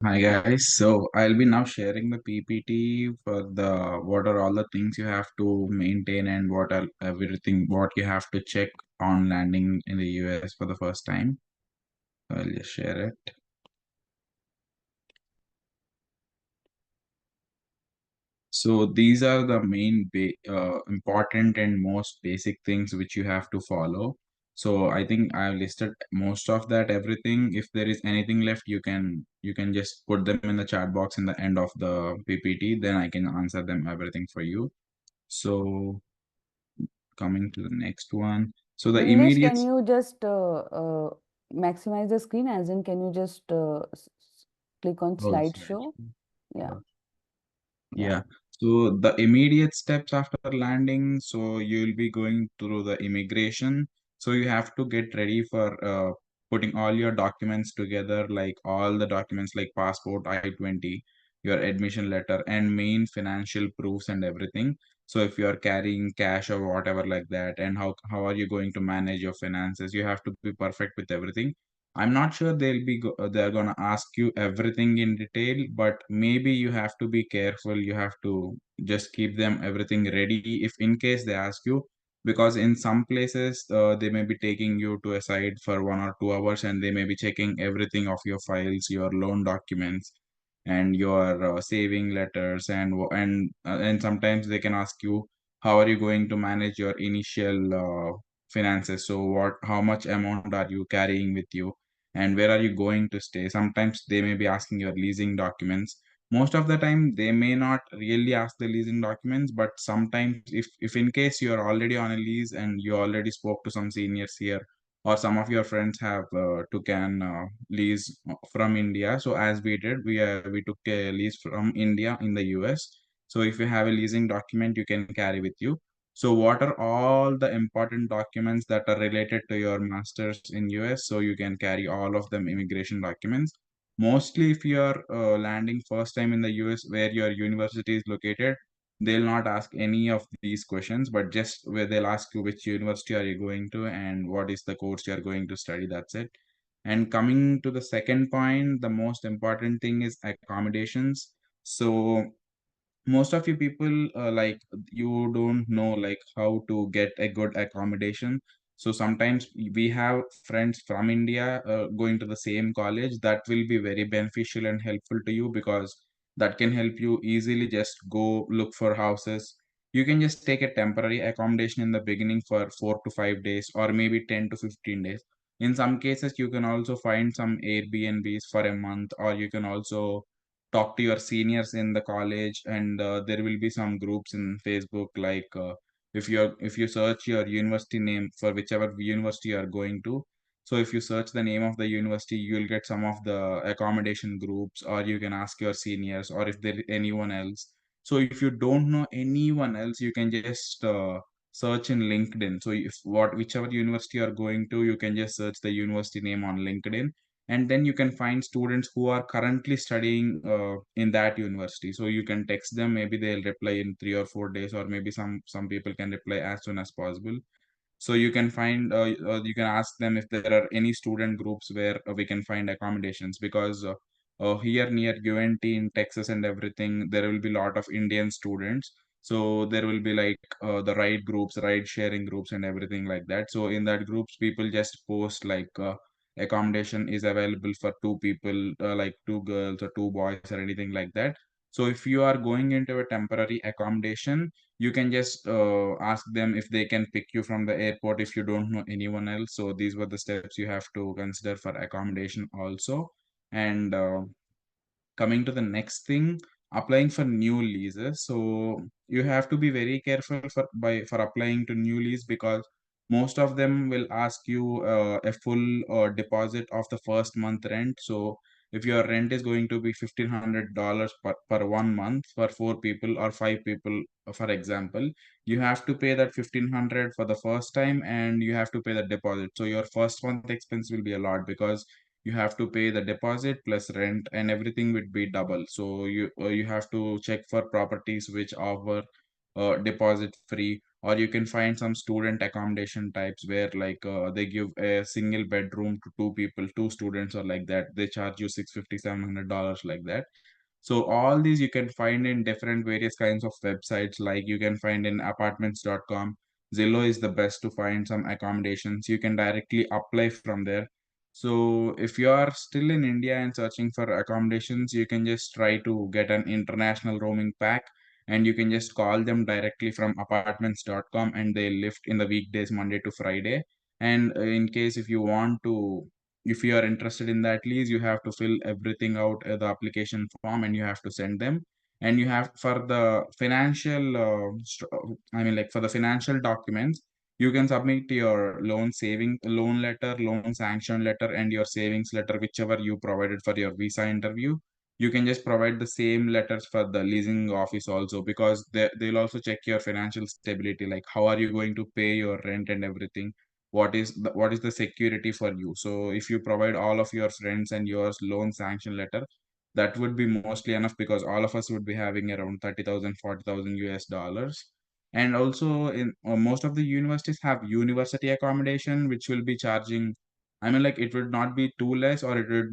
Hi guys, so I'll be now sharing the PPT for the what are all the things you have to maintain and what are everything what you have to check on landing in the US for the first time. I'll just share it. So these are the main important and most basic things which you have to follow. So I think I've listed most of that everything. If there is anything left, you can just put them in the chat box in the end of the PPT. Then I can answer them everything for you. So coming to the next one. So the Nilesh, immediate. can you just maximize the screen? As in, can you just click on Oh, slideshow? Yeah, yeah. yeah. So the immediate steps after landing, so you'll be going through the immigration. So you have to get ready for putting all your documents together, like all the documents like passport, I-20, your admission letter, and main financial proofs and everything. So if you are carrying cash or whatever like that, and how are you going to manage your finances? You have to be perfect with everything. I'm not sure they're gonna ask you everything in detail, but maybe you have to be careful. You have to just keep them everything ready if in case they ask you, because in some places they may be taking you to a side for 1 or 2 hours and they may be checking everything of your files, your loan documents, and your saving letters and sometimes they can ask you how are you going to manage your initial finances. So how much amount are you carrying with you and where are you going to stay. Sometimes they may be asking your leasing documents. Most of the time they may not really ask the leasing documents, but sometimes if in case you are already on a lease and you already spoke to some seniors here, or some of your friends have took an lease from India. So as we did, we took a lease from India in the US. So if you have a leasing document, you can carry with you. So what are all the important documents that are related to your masters in US? So you can carry all of them immigration documents. Mostly if you are landing first time in the US where your university is located, they'll not ask any of these questions, but just where they'll ask you which university are you going to and what is the course you are going to study. That's it. And coming to the second point, the most important thing is accommodations. So most of you people you don't know like how to get a good accommodation. So sometimes we have friends from India going to the same college. That will be very beneficial and helpful to you because that can help you easily just go look for houses. You can just take a temporary accommodation in the beginning for 4 to 5 days or maybe 10 to 15 days. In some cases you can also find some Airbnbs for a month, or you can also talk to your seniors in the college. And there will be some groups in Facebook like if you search your university name for whichever university you are going to. So if you search the name of the university, you will get some of the accommodation groups, or you can ask your seniors, or if there is anyone else. So if you don't know anyone else, you can just search in LinkedIn. So if what whichever university you are going to, you can just search the university name on LinkedIn, and then you can find students who are currently studying in that university. So you can text them, maybe they'll reply in 3 or 4 days, or maybe some people can reply as soon as possible. So you can find you can ask them if there are any student groups where we can find accommodations, because here near UNT in Texas and everything, there will be a lot of Indian students. So there will be like the ride groups, ride sharing groups and everything like that. So in that groups, people just post like accommodation is available for two people, like two girls or two boys or anything like that. So if you are going into a temporary accommodation, you can just ask them if they can pick you from the airport if you don't know anyone else. So these were the steps you have to consider for accommodation also. And coming to the next thing, applying for new leases. So you have to be very careful for applying to new lease, because most of them will ask you a full deposit of the first month rent. So if your rent is going to be $1,500 per 1 month for 4 people or 5 people, for example, you have to pay that 1,500 for the first time, and you have to pay the deposit. So your first month expense will be a lot, because you have to pay the deposit plus rent, and everything would be double. So you have to check for properties which offer deposit free, or you can find some student accommodation types where like they give a single bedroom to two people, two students or like that. They charge you 650, $700 like that. So all these you can find in different various kinds of websites, like you can find in apartments.com. Zillow is the best to find some accommodations. You can directly apply from there. So if you are still in India and searching for accommodations, you can just try to get an international roaming pack, and you can just call them directly from apartments.com, and they lift in the weekdays Monday to Friday. And in case if you want to, if you are interested in that lease, you have to fill everything out, the application form, and you have to send them. And you have for the financial I mean like for the financial documents, you can submit your loan letter, loan sanction letter, and your savings letter, whichever you provided for your visa interview. You can just provide the same letters for the leasing office also, because they'll also check your financial stability, like how are you going to pay your rent and everything. What is the security for you. So if you provide all of your friends and yours loan sanction letter, that would be mostly enough, because all of us would be having around 30,000, 40,000 US dollars. And also in most of the universities have university accommodation, which will be charging, I mean like it would not be too less, or it would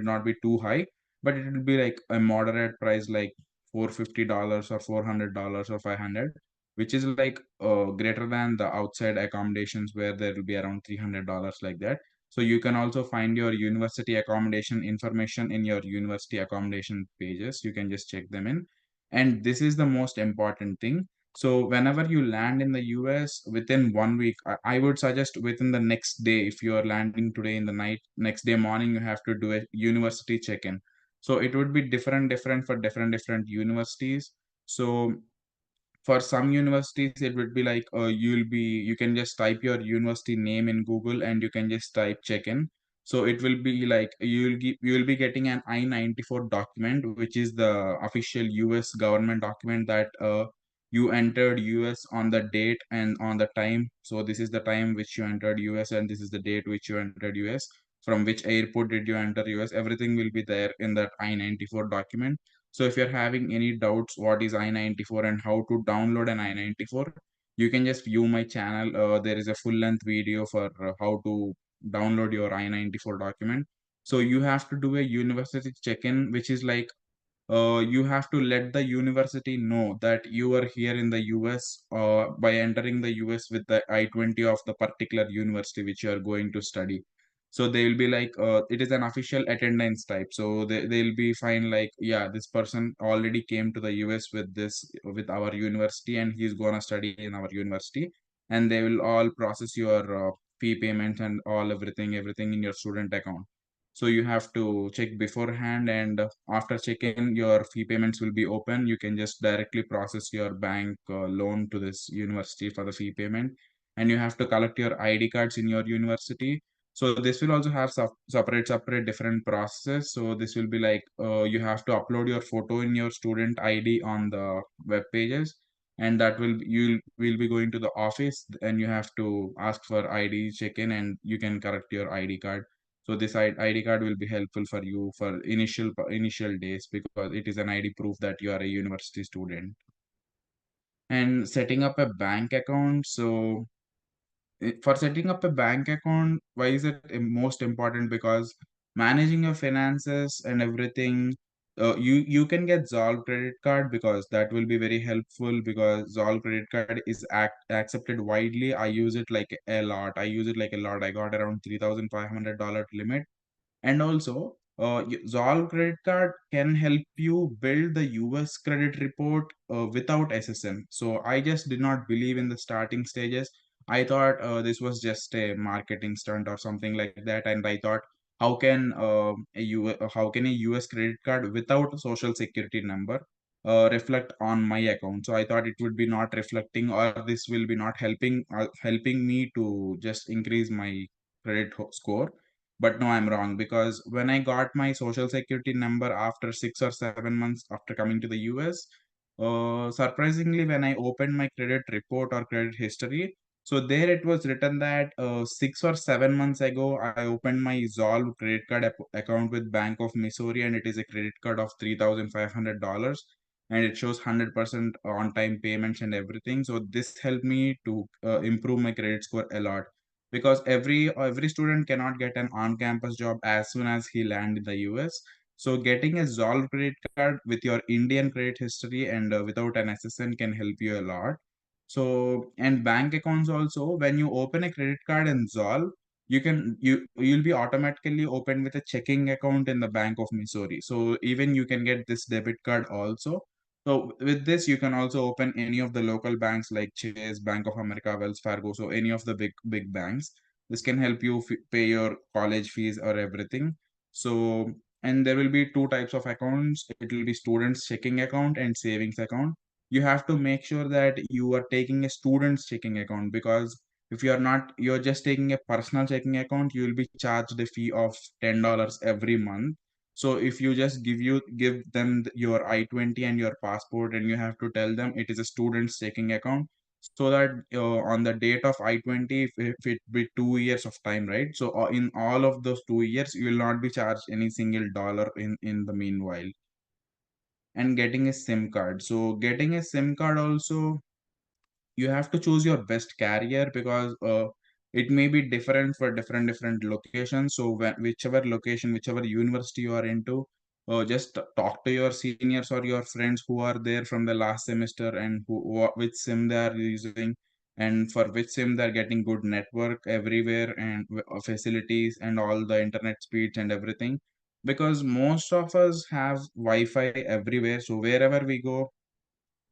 not be too high, but it will be like a moderate price, like $450 or $400 or 500, which is like greater than the outside accommodations where there will be around $300 like that. So you can also find your university accommodation information in your university accommodation pages. You can just check them in. And this is the most important thing. So whenever you land in the US within 1 week, I would suggest within the next day, if you are landing today in the night, next day morning, you have to do a university check-in. So it would be different for different universities. So for some universities it would be like you can just type your university name in Google, and you can just type check in. So it will be like you will be getting an I-94 document, which is the official US government document that you entered US on the date and on the time. So this is the time which you entered US, and this is the date which you entered US, from which airport did you enter US. Everything will be there in that I-94 document. So if you're having any doubts what is I-94 and how to download an I-94, you can just view my channel. There is a full length video for how to download your I-94 document. So you have to do a university check-in, which is like you have to let the university know that you are here in the US by entering the US with the I-20 of the particular university which you are going to study. So they will be like, it is an official attendance type. So they'll be fine, like, yeah, this person already came to the US with with our university, and he's gonna study in our university. And they will all process your fee payments and everything in your student account. So you have to check beforehand, and after checking, your fee payments will be open. You can just directly process your bank loan to this university for the fee payment. And you have to collect your ID cards in your university. So this will also have separate different processes. So this will be like you have to upload your photo in your student ID on the web pages, and that you will be going to the office, and you have to ask for ID check-in, and you can correct your ID card. So this ID card will be helpful for you for initial days, because it is an ID proof that you are a university student. And setting up a bank account. So for setting up a bank account, why is it most important? Because managing your finances and everything, you can get Zolve credit card, because that will be very helpful, because Zolve credit card is accepted widely. I use it like a lot. I got around $3,500 limit. And also, Zolve credit card can help you build the US credit report without SSN. So I just did not believe in the starting stages. I thought this was just a marketing stunt or something like that, and I thought, how can a US credit card without a social security number reflect on my account? So I thought it would be not reflecting, or this will be not helping me to just increase my score. But no, I'm wrong, because when I got my social security number after 6 or 7 months after coming to the US, surprisingly, when I opened my credit report or credit history, so there it was written that 6 or 7 months ago, I opened my Zolve credit card account with Bank of Missouri, and it is a credit card of $3,500. and it shows 100% on time payments and everything. So this helped me to improve my credit score a lot, because every student cannot get an on campus job as soon as he land in the US. So getting a Zolve credit card with your Indian credit history and without an assistant can help you a lot. So, and bank accounts also, when you open a credit card in Zolve, you'll be automatically opened with a checking account in the Bank of Missouri. So even you can get this debit card also. So with this, you can also open any of the local banks like Chase, Bank of America, Wells Fargo. So any of the big banks. This can help you pay your college fees or everything. So, and there will be two types of accounts. It will be students checking account and savings account. You have to make sure that you are taking a student's checking account, because if you are not, you're just taking a personal checking account, you will be charged a fee of $10 every month. So if you just give them your I-20 and your passport, and you have to tell them it is a student's checking account, so that on the date of I-20, if it be 2 years of time, right? So in all of those 2 years, you will not be charged any single dollar in the meanwhile. And getting a SIM card. So getting a SIM card also, you have to choose your best carrier, because it may be different for different locations. So whichever location, whichever university you are into, just talk to your seniors or your friends who are there from the last semester, and which sim they are using, and for which sim they're getting good network everywhere, and facilities and all the internet speeds and everything. Because most of us have Wi-Fi everywhere, so wherever we go,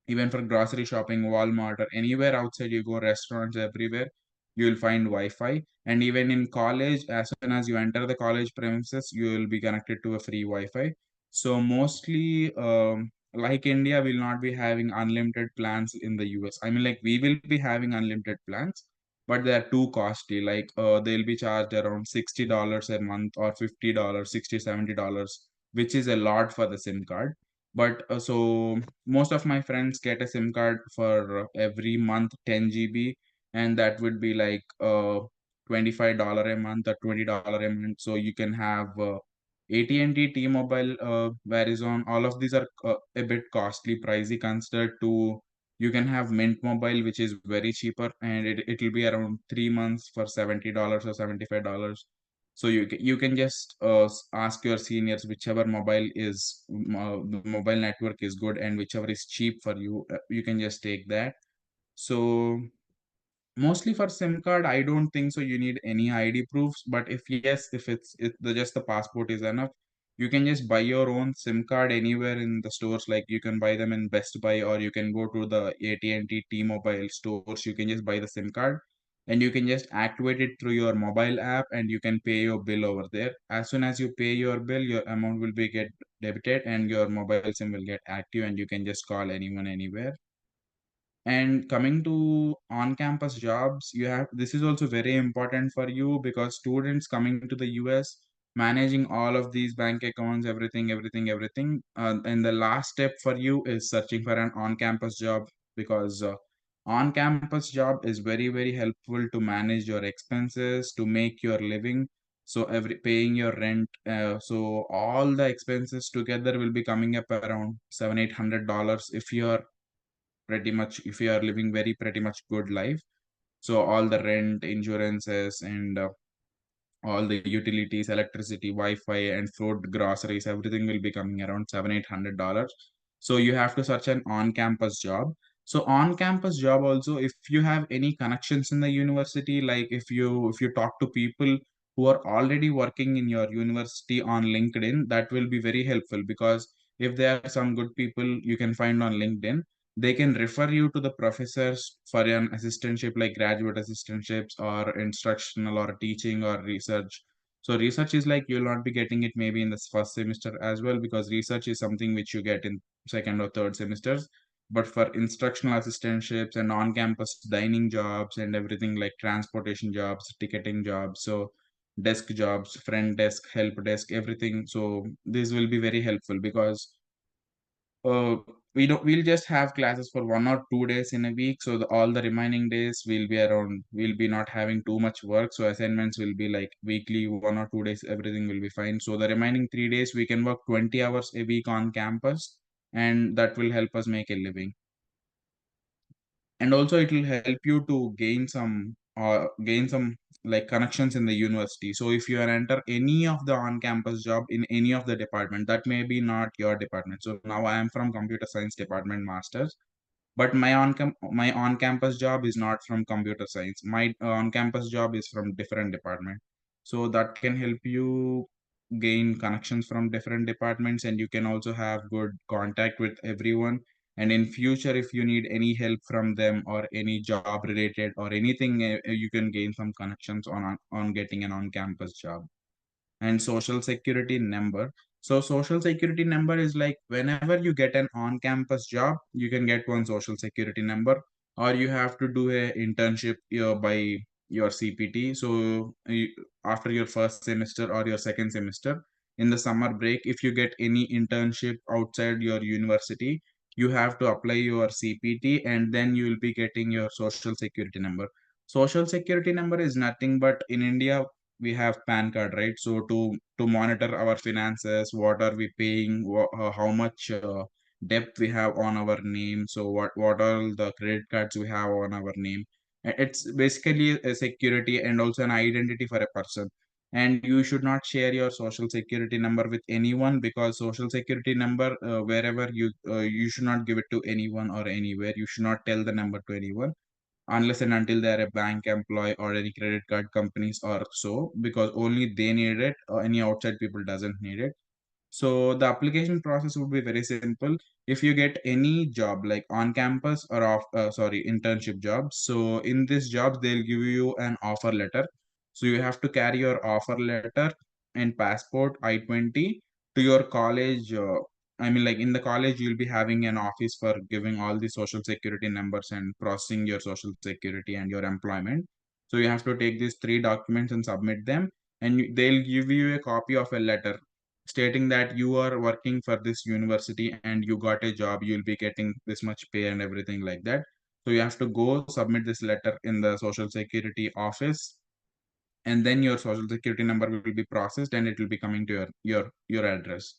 even for grocery shopping, Walmart, or anywhere outside you go, restaurants, everywhere, you will find Wi-Fi. And even in college, as soon as you enter the college premises, you will be connected to a free Wi-Fi. So mostly, like India, will not be having unlimited plans in the US. I mean, like, we will be having unlimited plans, but they are too costly. Like, they'll be charged around $60 a month, or $50, 60, $70, which is a lot for the SIM card. But so most of my friends get a SIM card for every month 10 GB, and that would be like $25 a month or $20 a month. So you can have AT&T, T-Mobile, Verizon. All of these are a bit costly, pricey considered to. You can have Mint Mobile, which is very cheaper, and it'll be around 3 months for $70 or $75. So you can just ask your seniors whichever the mobile network is good, and whichever is cheap for you, you can just take that. So mostly for SIM card, I don't think so you need any ID proofs. But if yes, if just the passport is enough, you can just buy your own SIM card anywhere in the stores. Like you can buy them in Best Buy, or you can go to the AT&T, T-Mobile stores. You can just buy the SIM card, and you can just activate it through your mobile app, and you can pay your bill over there. As soon as you pay your bill, your amount will be get debited, and your mobile SIM will get active, and you can just call anyone anywhere. And coming to on-campus jobs, you have this is also very important for you, because students coming to the US, managing all of these bank accounts, everything. And the last step for you is searching for an on-campus job, because on-campus job is very helpful to manage your expenses, to make your living. So every paying your rent, so all the expenses together will be coming up around $700-800 if you're pretty much, if you are living very pretty much good life. So all the rent, insurances, and all the utilities, electricity, Wi-Fi, and food, groceries, everything will be coming around $700-800. So you have to search an on-campus job. So on-campus job also, if you have any connections in the university, like if you talk to people who are already working in your university on LinkedIn, that will be very helpful, because if there are some good people you can find on LinkedIn, they can refer you to the professors for an assistantship, like graduate assistantships, or instructional, or teaching, or research. So research is like you'll not be getting it maybe in the first semester as well, because research is something which you get in second or third semesters. But for instructional assistantships and on-campus dining jobs and everything, like transportation jobs, ticketing jobs, so desk jobs, front desk, help desk, everything. So this will be very helpful, because uh, we'll just have classes for 1 or 2 days in a week. So all the remaining days we'll be not having too much work. So assignments will be like weekly, 1 or 2 days, everything will be fine. So the remaining 3 days we can work 20 hours a week on campus. and that will help us make a living. And also it will help you to gain some like connections in the university. So if you are enter any of the on campus job in any of the department, that may be not your department. So now I am from computer science department masters, but my on campus job is not from computer science. My on campus job is from different department. So that can help you gain connections from different departments, and you can also have good contact with everyone. And in future, if you need any help from them or any job related or anything, you can gain some connections on getting an on campus job. And social security number. So social security number is like whenever you get an on-campus job, you can get one social security number, or you have to do a internship by your CPT. So after your first semester or your second semester in the summer break, if you get any internship outside your university, you have to apply your CPT, and then you will be getting your social security number. Social security number is nothing but in India we have PAN card, right? So to monitor our finances, what are we paying, how much debt we have on our name, so what are the credit cards we have on our name. It's basically a security and also an identity for a person. And you should not share your social security number with anyone, because social security number, wherever you should not give it to anyone or anywhere. You should not tell the number to anyone unless and until they are a bank employee or any credit card companies or so, because only they need it, or any outside people doesn't need it. So the application process would be very simple. If you get any job like on campus or off, sorry, internship jobs. So in this jobs, they'll give you an offer letter. So you have to carry your offer letter and passport I-20 to your college. I mean, like in the college, you'll be having an office for giving all the social security numbers and processing your social security and your employment. So you have to take these three documents and submit them, and they'll give you a copy of a letter stating that you are working for this university and you got a job, you'll be getting this much pay and everything like that. So you have to go submit this letter in the social security office, and then your social security number will be processed and it will be coming to your address.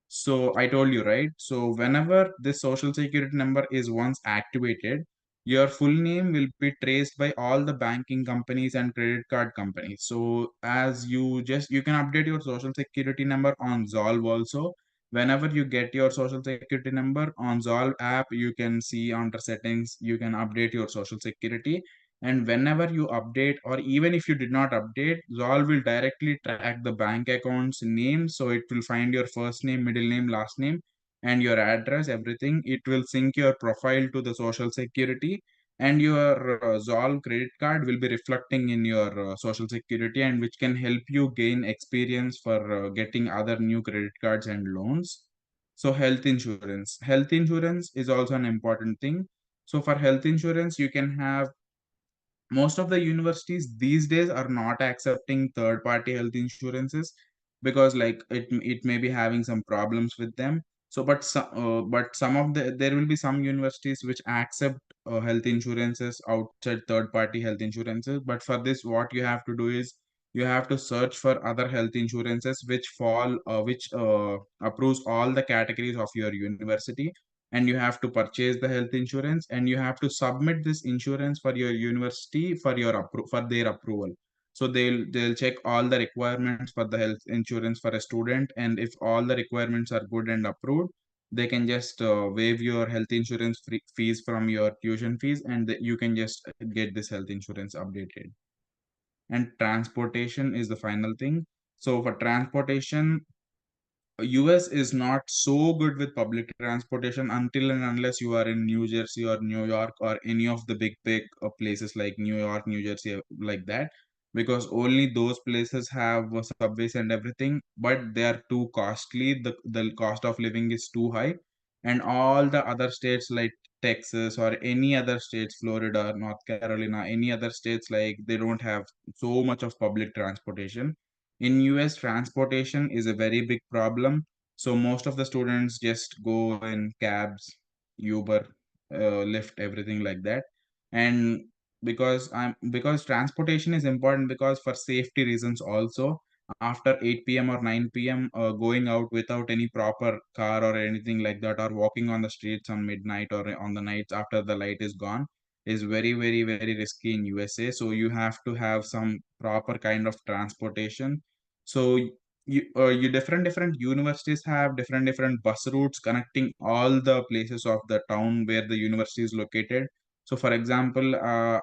So I told you, right? So whenever this social security number is once activated, your full name will be traced by all the banking companies and credit card companies. So as you can update your social security number on Zolve also. Whenever you get your social security number on Zolve app, you can see under settings, you can update your social security. And whenever you update, or even if you did not update, Zolve will directly track the bank account's name. So it will find your first name, middle name, last name, and your address, everything. It will sync your profile to the social security, and your Zolve credit card will be reflecting in your social security, and which can help you gain experience for getting other new credit cards and loans. So health insurance. Health insurance is also an important thing. So for health insurance, you can have, most of the universities these days are not accepting third party health insurances, because like it may be having some problems with them. So but some of there will be some universities which accept health insurances outside third party health insurances. But for this, what you have to do is you have to search for other health insurances which approves all the categories of your university, and you have to purchase the health insurance, and you have to submit this insurance for your university for their approval. So they'll check all the requirements for the health insurance for a student, and if all the requirements are good and approved, they can just waive your health insurance fees from your tuition fees, and you can just get this health insurance updated. And transportation is the final thing. So for transportation, US is not so good with public transportation until and unless you are in New Jersey or New York or any of the big places like New York, New Jersey, like that, because only those places have subways and everything, but they are too costly. The cost of living is too high, and all the other states like Texas or any other states, Florida, North Carolina, any other states, like they don't have so much of public transportation. In US, transportation is a very big problem. So most of the students just go in cabs, Uber, Lyft, everything like that. And because transportation is important, because for safety reasons also, after 8 p.m. or 9 p.m. Going out without any proper car or anything like that, or walking on the streets on midnight or on the nights after the light is gone, is very, very, very risky in USA. So you have to have some proper kind of transportation. So you different universities have different bus routes connecting all the places of the town where the university is located. So for example,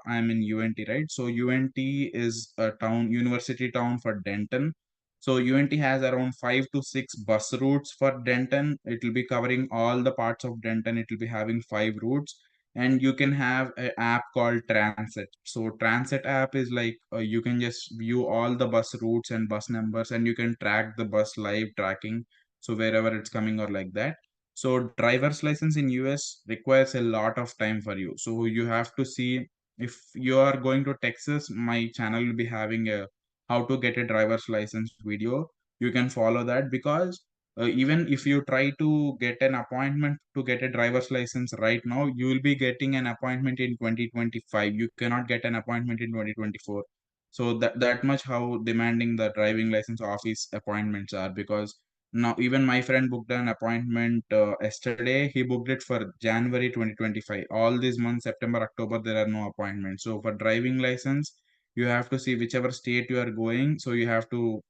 I'm in UNT, right? So UNT is a town, university town for Denton. So UNT has around 5 to 6 bus routes for Denton. It will be covering all the parts of Denton. It will be having 5 routes, and you can have an app called Transit. So Transit app is like you can just view all the bus routes and bus numbers, and you can track the bus live tracking. So wherever it's coming or like that. So driver's license in US requires a lot of time for you. So you have to see, if you are going to Texas, my channel will be having a how to get a driver's license video. You can follow that, because even if you try to get an appointment to get a driver's license right now, you will be getting an appointment in 2025. You cannot get an appointment in 2024. So that much how demanding the driving license office appointments are. Because now even my friend booked an appointment yesterday. He booked it for January 2025. All these months, September, October, there are no appointments. So for driving license, you have to see whichever state you are going. So you have to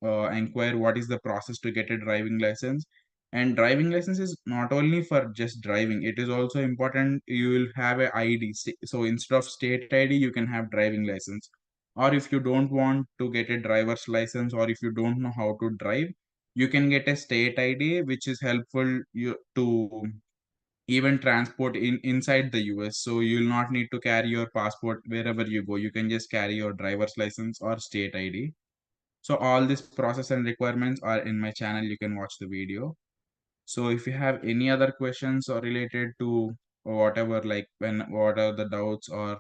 inquire what is the process to get a driving license. And driving license is not only for just driving, it is also important you will have a ID. So instead of state ID, you can have driving license. Or if you don't want to get a driver's license, or if you don't know how to drive, you can get a state ID, which is helpful you to even transport in inside the US. So you'll not need to carry your passport wherever you go. You can just carry your driver's license or state ID. So all this process and requirements are in my channel. You can watch the video. So if you have any other questions or related to whatever, like what are the doubts, or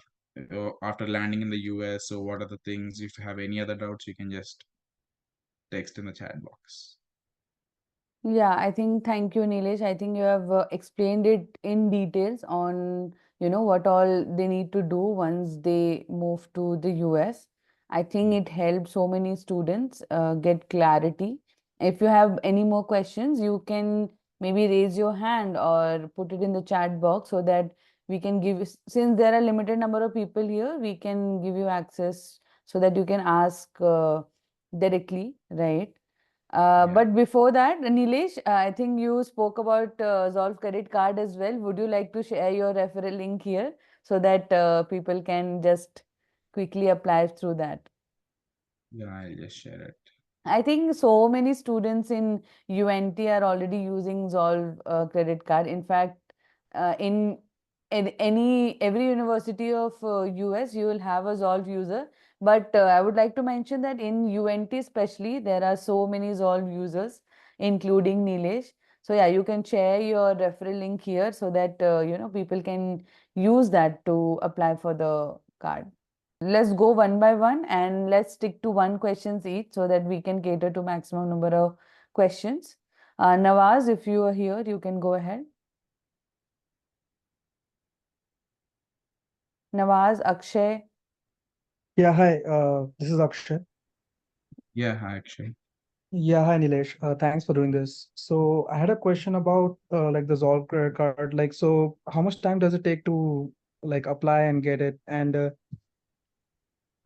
after landing in the US, so what are the things, if you have any other doubts, you can just text in the chat box. Yeah, I think thank you, Neelesh. I think you have explained it in details on, what all they need to do once they move to the US. I think it helped so many students get clarity. If you have any more questions, you can maybe raise your hand or put it in the chat box so that we can give, since there are limited number of people here, we can give you access so that you can ask directly, right? Yeah. But before that, Nilesh, I think you spoke about Zolve credit card as well. Would you like to share your referral link here so that people can just quickly apply through that? Yeah, I'll just share it. I think so many students in UNT are already using Zolve credit card. In fact, in any every university of US, you will have a Zolve user. But I would like to mention that in UNT especially, there are so many Zolve users, including Nilesh. So yeah, you can share your referral link here so that people can use that to apply for the card. Let's go one by one and let's stick to one questions each so that we can cater to maximum number of questions. Nawaz, if you are here, you can go ahead. Nawaz, Akshay. Yeah, hi. This is Akshay. Yeah, actually. Yeah, hi Nilesh. Thanks for doing this. So I had a question about like the Zolve credit card. Like, so how much time does it take to like apply and get it? And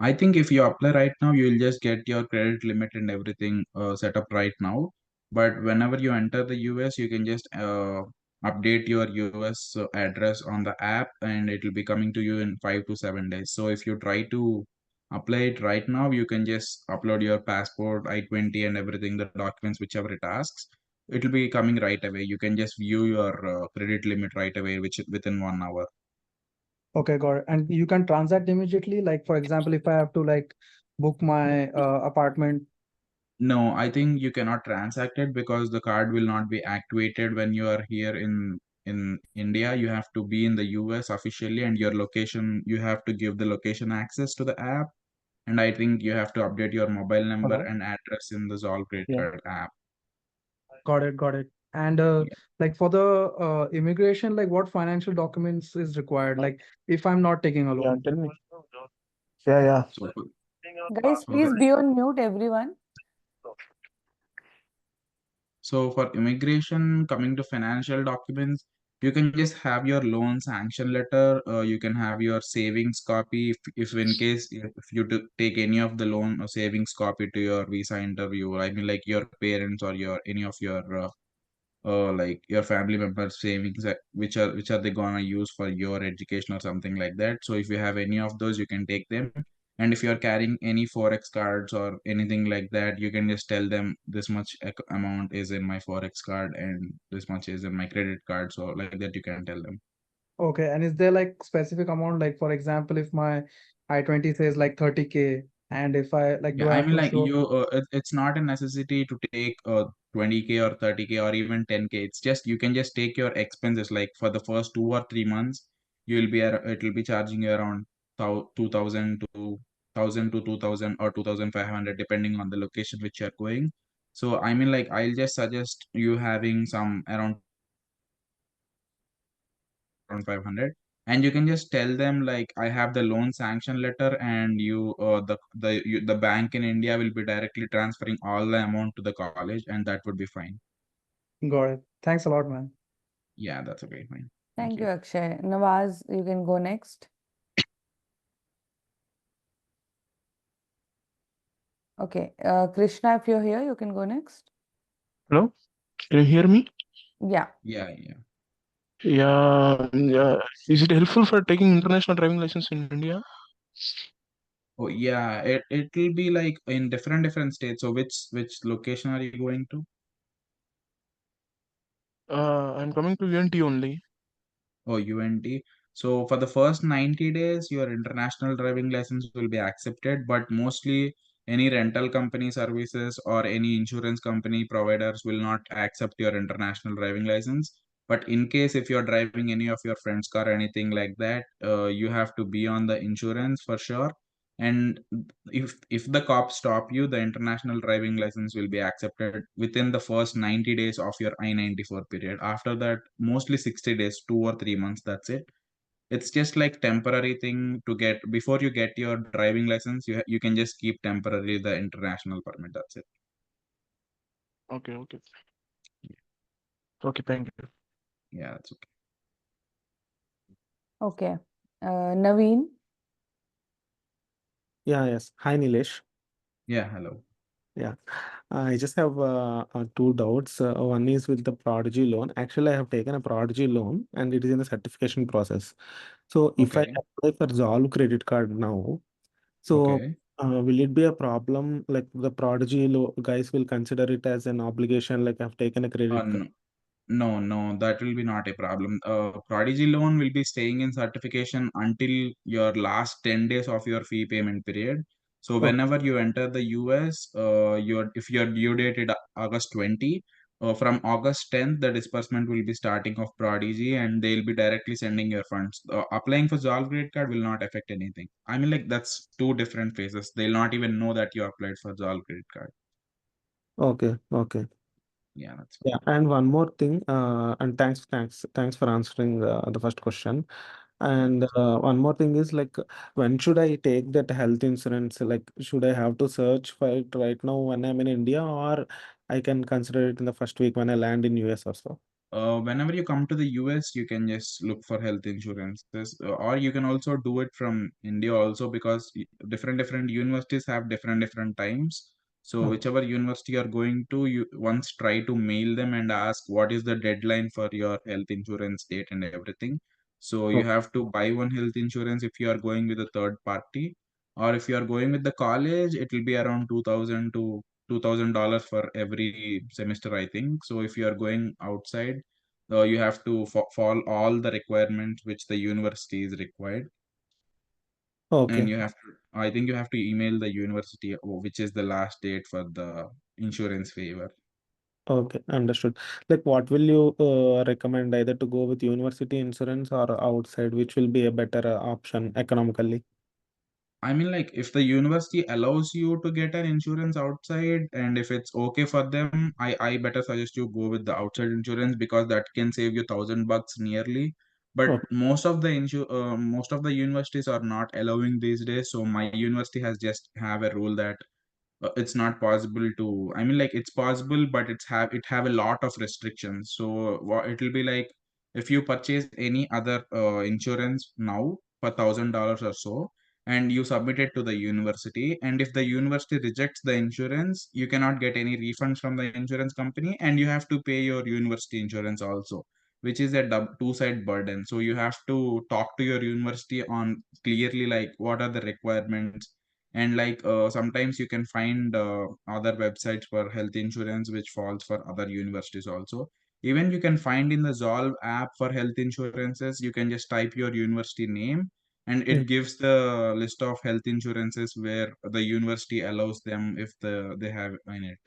I think if you apply right now, you will just get your credit limit and everything set up right now. But whenever you enter the US, you can just update your US address on the app, and it will be coming to you in 5 to 7 days. So if you try to apply it right now, you can just upload your passport, I-20, and everything, the documents, whichever it asks. It will be coming right away. You can just view your credit limit right away, which within 1 hour. okay, got it. And you can transact immediately. Like, for example, if I have to like book my apartment. No, I think you cannot transact it because the card will not be activated when you are here in India. You have to be in the US officially, and your location, you have to give the location access to the app. And I think you have to update your mobile number Hello? and address in the Zolve Credit Yeah. Card app. Got it, got it. And Yeah. like for the immigration, like what financial documents is required? Like if I'm not taking a Yeah, loan. tell me. Yeah, yeah. So Guys, for the please be on mute, everyone. So for immigration, coming to financial documents, you can just have your loan sanction letter. You can have your savings copy if in case if you take any of the loan or savings copy to your visa interview. I mean, like your parents or your any of your like your family members savings which are they gonna use for your education or something like that. So if you have any of those, you can take them. And if you're carrying any forex cards or anything like that, you can just tell them this much amount is in my forex card and this much is in my credit card, so like that you can tell them. Okay, and is there like specific amount, like for example, if my I-20 says like 30K, and if I like, do Yeah, I I have mean, to like show? it's not a necessity to take 20K or 30K or even 10K. It's just you can just take your expenses. Like for the first 2 or 3 months, it will be charging you around 2,000 to 2,000 or 2,500 depending on the location which you're going. So I mean, like I'll just suggest you having some around 500, and you can just tell them like I have the loan sanction letter, and the bank in India will be directly transferring all the amount to the college, and that would be fine. Got it. Thanks a lot, man. Yeah, that's okay, fine. Thank Thank you, you. Akshay. Nawaz, you can go next. Okay. Krishna, if you're here, you can go next. Hello, can you hear me? Yeah. Yeah. Yeah. Is it helpful for taking international driving license in India? Oh yeah, it will be like in different states. So which location are you going to? I'm coming to UNT only. Oh, UNT. So for the first 90 days, your international driving license will be accepted, but mostly any rental company services or any insurance company providers will not accept your international driving license. But in case if you're driving any of your friend's car or anything like that, you have to be on the insurance for sure. And if the cops stop you, the international driving license will be accepted within the first 90 days of your I-94 period. After that, mostly 60 days, 2 or 3 months, that's it. It's just like temporary thing to get before you get your driving license. You can just keep temporarily the international permit. That's it. Okay. Okay, thank you. Yeah, that's okay. Okay. Naveen. Yes. Hi, Nilesh. Yeah, hello. Yeah. I just have two doubts. One is with the Prodigy loan. Actually, I have taken a Prodigy loan and it is in the certification process. So if I Okay. apply for Zolve credit card now, so Okay. will it be a problem? Like the Prodigy lo guys will consider it as an obligation, like I've taken a credit card. No, no, that will be not a problem. Prodigy loan will be staying in certification until your last 10 days of your fee payment period. So Okay. whenever you enter the US, if your due date is August 20, from August 10th, the disbursement will be starting of Prodigy and they'll be directly sending your funds. Applying for Zolve credit card will not affect anything. I mean, like that's two different phases. They'll not even know that you applied for Zolve credit card. Okay. Yeah, that's Yeah, fine. and one more thing, and thanks for answering the first question. Yeah. And one more thing is like, when should I take that health insurance? Like, should I have to search for it right now when I'm in India, or I can consider it in the first week when I land in US also? Whenever you come to the US, you can just look for health insurances, or you can also do it from India also because different universities have different times. So Oh, whichever university you're going to, you once try to mail them and ask what is the deadline for your health insurance date and everything. So you oh, have to buy one health insurance if you are going with a third party, or if you are going with the college, it will be around 2,000 to $2,000 for every semester, I think. So if you are going outside, you have to follow all the requirements which the university is required, and okay, you have to. I think you have to email the university, which is the last date for the insurance waiver. okay, understood. Like, what will you recommend, either to go with university insurance or outside, which will be a better option economically? I mean, like, if the university allows you to get an insurance outside, and if it's okay for them, I better suggest you go with the outside insurance because that can save you $1,000 nearly. But Okay, most of the universities are not allowing these days. So my university has just have a rule that it's not possible to, I mean, like it's possible, but it have a lot of restrictions. So it will be like, if you purchase any other insurance now for $1,000 or so, and you submit it to the university, and if the university rejects the insurance, you cannot get any refunds from the insurance company, and you have to pay your university insurance also, which is a two-side burden. So you have to talk to your university on clearly like what are the requirements. And like sometimes you can find other websites for health insurance which falls for other universities also. Even you can find in the Zolve app for health insurances, you can just type your university name, and Mm. it gives the list of health insurances where the university allows them if they have in it.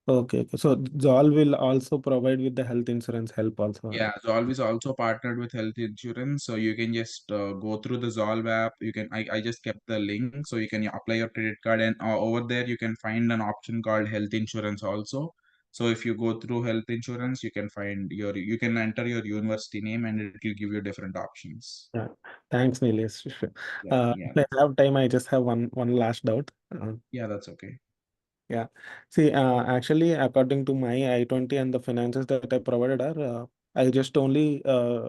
Okay, okay. So Zol will also provide with the health insurance help also. Yeah, Zolve is also partnered with health insurance, so you can just go through the Zolve app. You can I just kept the link, so you can apply your credit card, and over there you can find an option called health insurance also. So if you go through health insurance, you can enter your university name, and it will give you different options. Yeah. Thanks, Nilesh. Yeah, yeah, If I have time, I just have one last doubt. yeah. That's okay. Yeah. See, actually, according to my I-20 and the finances that I provided are, I just only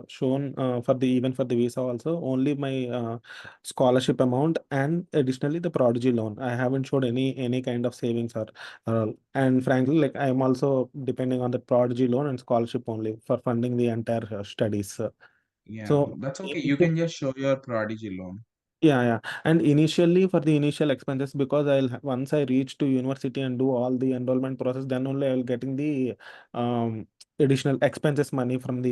shown for the even for the visa also only my scholarship amount and additionally the prodigy loan. I haven't showed any kind of savings or all. And frankly, like I am also depending on the prodigy loan and scholarship only for funding the entire studies. Yeah, So. that's okay. You can just show your Prodigy loan. Yeah, yeah. And initially for the initial expenses, because once I reach to university and do all the enrollment process, then only I will getting the um additional expenses money from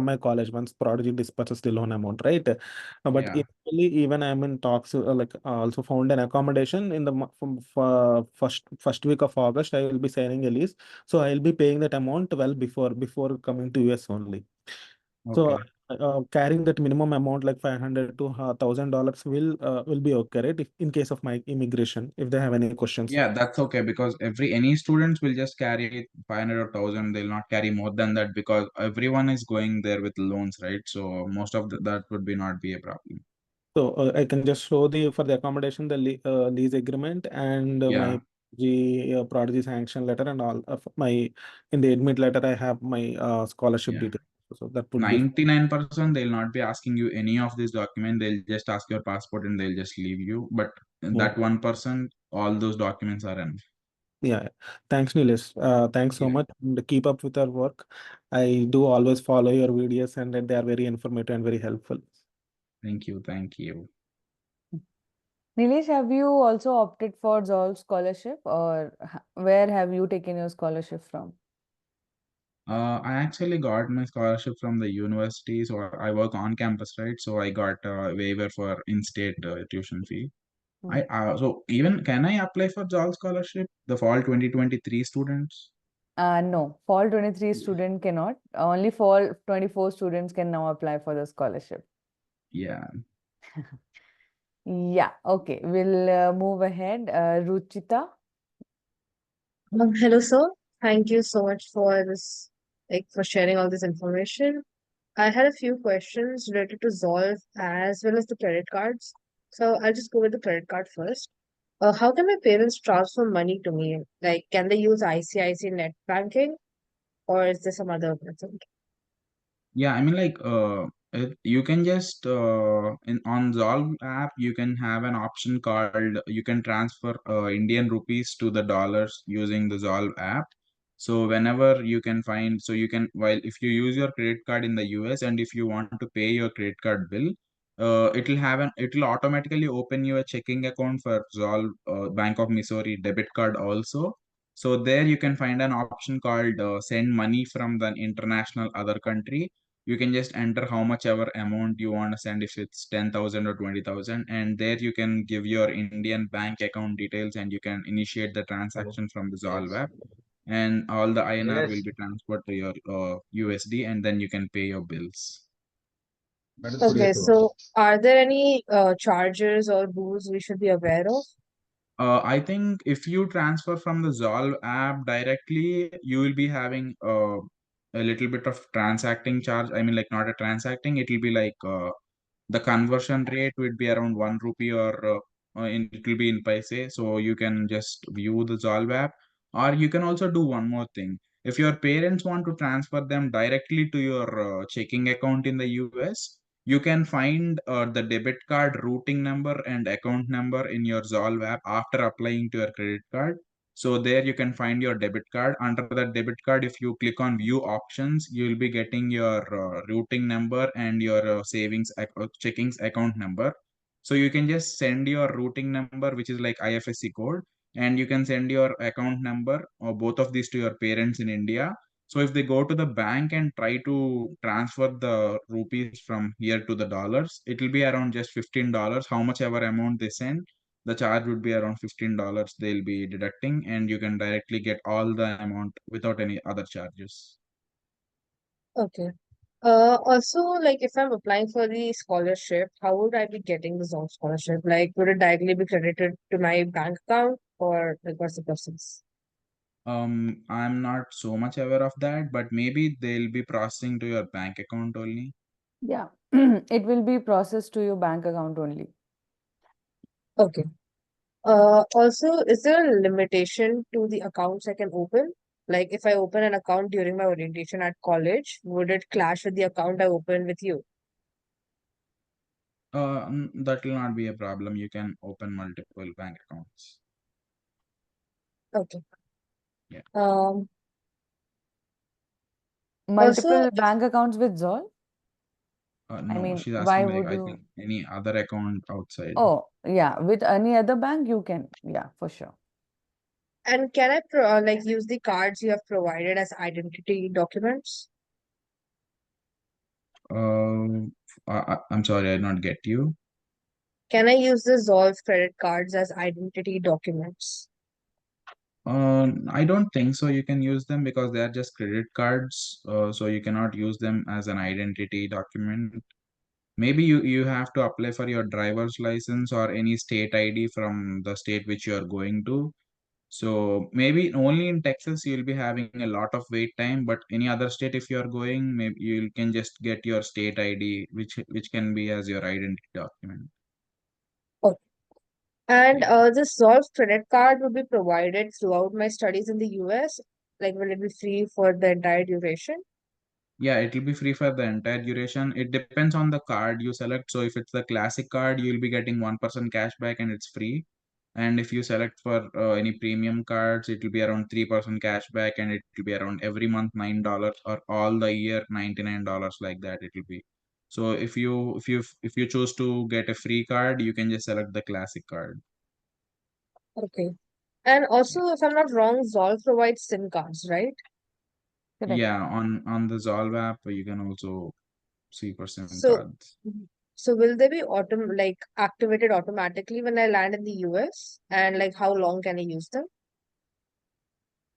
my college once Prodigy disperses the loan amount, right? But Yeah. initially, even I'm in talks like also found an accommodation in the from for first week of August. I will be signing a lease, so I will be paying that amount well before coming to US only. So Okay. carrying that minimum amount like 500 to $1,000 will be okay, right? If, in case of my immigration, if they have any questions. Yeah, that's okay because any students will just carry 500 or 1,000. They'll not carry more than that because everyone is going there with loans, right? So most of that would be not be a problem. So I can just show the for the accommodation the lease agreement and Yeah, my prodigy sanction letter and all of my in the admit letter I have my scholarship yeah. details. So that would be 99% they'll not be asking you any of this document. They'll just ask your passport and they'll just leave you. But yeah. that 1%, all those documents are enough. Yeah. Thanks, Nilesh. Thanks so Yeah. much. And keep up with our work. I do always follow your videos and they are very informative and very helpful. Thank you. Thank you. Nilesh, have you also opted for Zolve scholarship, or where have you taken your scholarship from? I actually got my scholarship from the university, so I work on campus, right? So I got a waiver for in-state tuition fee. Hmm. So even can I apply for JOL scholarship, the fall 2023 students? No, fall 23 student cannot. Only fall 24 students can now apply for the scholarship. Yeah. Yeah, okay. We'll move ahead. Ruchita. Hello, sir. Thank you so much for this, like, for sharing all this information. I had a few questions related to Zolve as well as the credit cards. So I'll just go with the credit card first. How can my parents transfer money to me? Like, can they use ICICI net banking or is there some other method? Yeah, I mean, like, you can just on Zolve app, you can have an option called you can transfer Indian rupees to the dollars using the Zolve app. So whenever you can find, so you can while if you use your credit card in the US and if you want to pay your credit card bill, it'll automatically open you a checking account for Zolve Bank of Missouri debit card also. So there you can find an option called send money from the international other country. You can just enter how much ever amount you want to send, if it's 10,000 or 20,000, and there you can give your Indian bank account details and you can initiate the transaction from the Zolve app, and all the INR will be transferred to your USD, and then you can pay your bills. Okay, so are there any charges or rules we should be aware of? I think if you transfer from the Zolve app directly, you will be having a little bit of transacting charge. I mean, like not a transacting, it will be like the conversion rate would be around 1 rupee or it will be in paise, so you can just view the Zolve app. Or you can also do one more thing. If your parents want to transfer them directly to your checking account in the US, you can find the debit card routing number and account number in your Zolve app after applying to your credit card. So there you can find your debit card. Under that debit card, if you click on view options, you will be getting your routing number and your checkings account number. So you can just send your routing number, which is like IFSC code, and you can send your account number or both of these to your parents in India. So if they go to the bank and try to transfer the rupees from here to the dollars, it will be around just $15. How much ever amount they send, the charge would be around $15 they'll be deducting, and you can directly get all the amount without any other charges. Okay. Also, like if I'm applying for the scholarship, how would I be getting the Zolve scholarship? Like, would it directly be credited to my bank account or like what's the process? I'm not so much aware of that, but maybe they'll be processing to your bank account only. Yeah, it will be processed to your bank account only. Okay. Also, is there a limitation to the accounts I can open? Like, if I open an account during my orientation at college, would it clash with the account I open with you? That will not be a problem. You can open multiple bank accounts. Okay. Yeah. Also, Multiple bank accounts with Zolve? I No, mean, she's why asking like would I you? think any other account outside. Oh, yeah, with any other bank you can. Yeah, for sure. and can I like use the cards you have provided as identity documents? I'm sorry, I did not get you. Can I use the Zolve credit cards as identity documents? I don't think so. You can use them because they are just credit cards. So you cannot use them as an identity document. Maybe you have to apply for your driver's license or any state ID from the state which you are going to. So maybe only in Texas you'll be having a lot of wait time, but any other state if you are going, maybe you can just get your state ID, which can be as your identity document. Okay. And Yeah. this Zolve credit card will be provided throughout my studies in the US. Like, will it be free for the entire duration? Yeah, it will be free for the entire duration. It depends on the card you select. So if it's the classic card, you'll be getting 1% cashback and it's free. And if you select for any premium cards, it will be around 3% cashback and it will be around every month $9 or all the year $99 like that it will be. So if you choose to get a free card, you can just select the classic card. Okay. And also, if I'm not wrong, Zolve provides SIM cards, right? Correct. Yeah, on the Zolve app, you can also see for SIM So, cards. so will they be like activated automatically when I land in the US? And like, how long can I use them?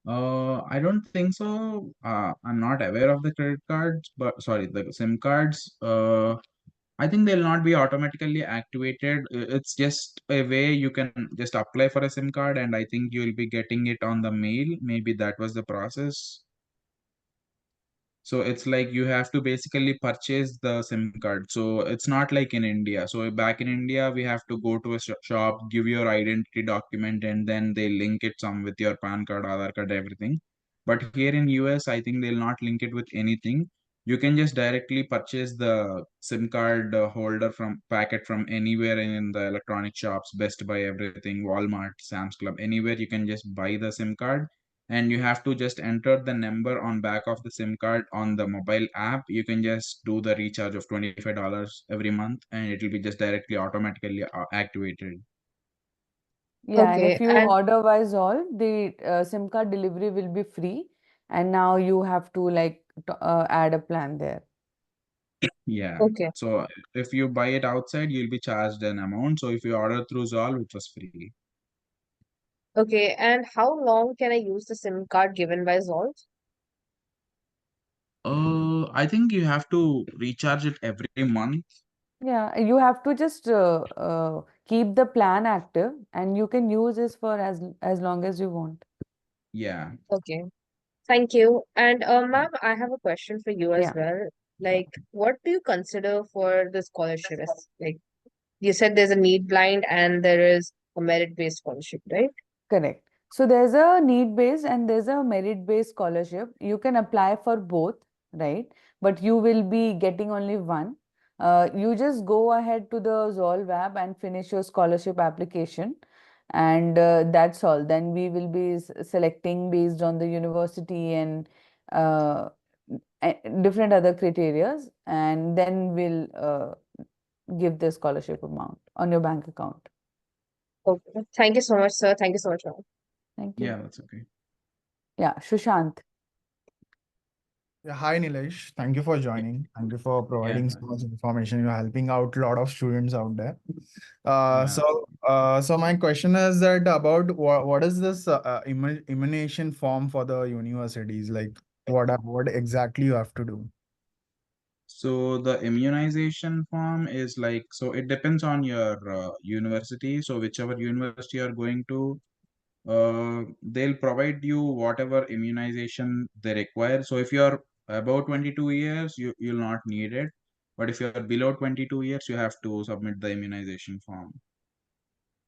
I don't think so. I'm not aware of the credit cards, but sorry, the SIM cards. I think they'll not be automatically activated. It's just a way you can just apply for a SIM card, and I think you'll be getting it on the mail. Maybe that was the process. So it's like you have to basically purchase the SIM card. So it's not like in India. So back in India, we have to go to a shop, give your identity document, and then they link it some with your PAN card, Aadhaar card, everything. But here in US, I think they'll not link it with anything. You can just directly purchase the SIM card holder from packet from anywhere in the electronic shops, Best Buy, everything, Walmart, Sam's Club, anywhere you can just buy the SIM card, and you have to just enter the number on back of the SIM card on the mobile app. You can just do the recharge of $25 every month and it will be just directly automatically activated. Yeah, and Okay. if you And order by Zolve, the SIM card delivery will be free, and now you have to like add a plan there. Yeah. okay. So if you buy it outside, you'll be charged an amount. So if you order through Zolve, it was free. Okay. And how long can I use the SIM card given by Zolve? I think you have to recharge it every month. Yeah, you have to just keep the plan active, and you can use this for as long as you want. Yeah. Okay. Thank you. And ma'am, I have a question for you as Yeah, well. sure. Like, what do you consider for the scholarship? Like, you said there's a need blind and there is a merit-based scholarship, right? Correct. So there's a need-based and there's a merit-based scholarship. You can apply for both, right? But you will be getting only one. You just go ahead to the Zolve app and finish your scholarship application, and that's all. Then we will be selecting based on the university and uh, different other criterias, and then we'll give the scholarship amount on your bank account. Okay. Thank you so much, sir. Thank you so much, ma'am. Thank you. Yeah, that's okay. Yeah, Shushant. Yeah, hi Nilesh. Thank you for joining. Thank you for providing Yeah. so much information. You're helping out a lot of students out there. Yeah. So my question is that about what is this immunization form for the universities? Like what exactly you have to do? So the immunization form is like, so it depends on your university. So whichever university you're going to, they'll provide you whatever immunization they require. So if you're above 22 years, you'll not need it. But if you're below 22 years, you have to submit the immunization form.